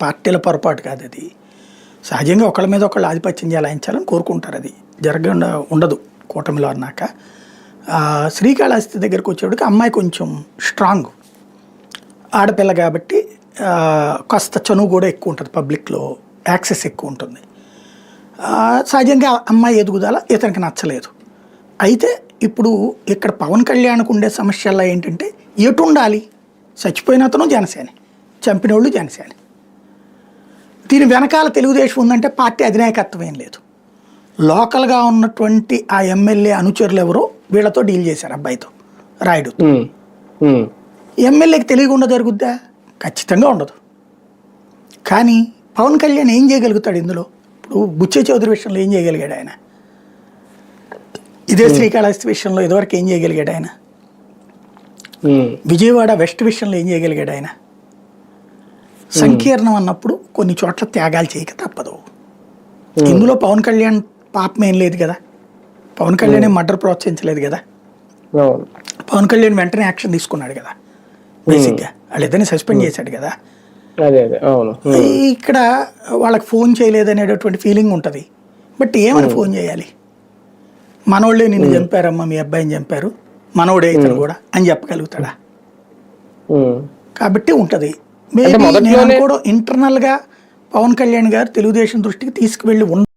పార్టీల పొరపాటు కాదు అది. సహజంగా ఒకళ్ళ మీద ఒకళ్ళు ఆధిపత్యం చెలాయించాలని కోరుకుంటారు. అది జరగకుండా ఉండదు కూటమిలో అన్నాక. శ్రీకాళహస్తి దగ్గరికి వచ్చేటికి అమ్మాయి కొంచెం స్ట్రాంగ్ ఆడపిల్ల కాబట్టి కాస్త చనువు కూడా ఎక్కువ ఉంటుంది, పబ్లిక్లో యాక్సెస్ ఎక్కువ ఉంటుంది. సహజంగా అమ్మాయి ఎదుగుదల ఇతనికి నచ్చలేదు. అయితే ఇప్పుడు ఇక్కడ పవన్ కళ్యాణ్కు ఉండే సమస్యల్లో ఏంటంటే ఎటు ఉండాలి, చచ్చిపోయిన అతను జనసేన, చంపిన వాళ్ళు జనసేన. దీని వెనకాల తెలుగుదేశం ఉందంటే పార్టీ అధినాయకత్వం ఏం లేదు. లోకల్గా ఉన్నటువంటి ఆ ఎమ్మెల్యే అనుచరులు ఎవరో వీళ్ళతో డీల్ చేశారు, అబ్బాయితో, రాయుడు. ఎమ్మెల్యేకి తెలియకుండా జరుగుద్దా? ఖచ్చితంగా ఉండదు. కానీ పవన్ కళ్యాణ్ ఏం చేయగలుగుతాడు ఇందులో? ఇప్పుడు బుచ్చే చౌదరి విషయంలో ఏం చేయగలిగాడు ఆయన? ఇదే శ్రీకాళహస్తి విషయంలో ఇదివరకు ఏం చేయగలిగాడు ఆయన? విజయవాడ వెస్ట్ విషయంలో ఏం చేయగలిగాడు ఆయన? సంకీర్ణం అన్నప్పుడు కొన్ని చోట్ల త్యాగాలు చేయక తప్పదు. ఇందులో పవన్ కళ్యాణ్ పాపం ఏం లేదు కదా. పవన్ కళ్యాణ్ మర్డర్ ప్రోత్సహించలేదు కదా. పవన్ కళ్యాణ్ వెంటనే యాక్షన్ తీసుకున్నాడు కదా. బేసిక్గా వాళ్ళిద్దరిని సస్పెండ్ చేశాడు కదా. ఇక్కడ వాళ్ళకి ఫోన్ చేయలేదు అనేటటువంటి ఫీలింగ్ ఉంటుంది. బట్ ఏమని ఫోన్ చేయాలి? మనోళ్ళే నిన్ను చంపారమ్మా, మీ అబ్బాయిని చంపారు, మనోడే ఇతను కూడా అని చెప్పగలుగుతాడా? కాబట్టి ఉంటుంది. మేబీ నేను కూడా ఇంటర్నల్ గా పవన్ కళ్యాణ్ గారు తెలుగుదేశం దృష్టికి తీసుకువెళ్ళి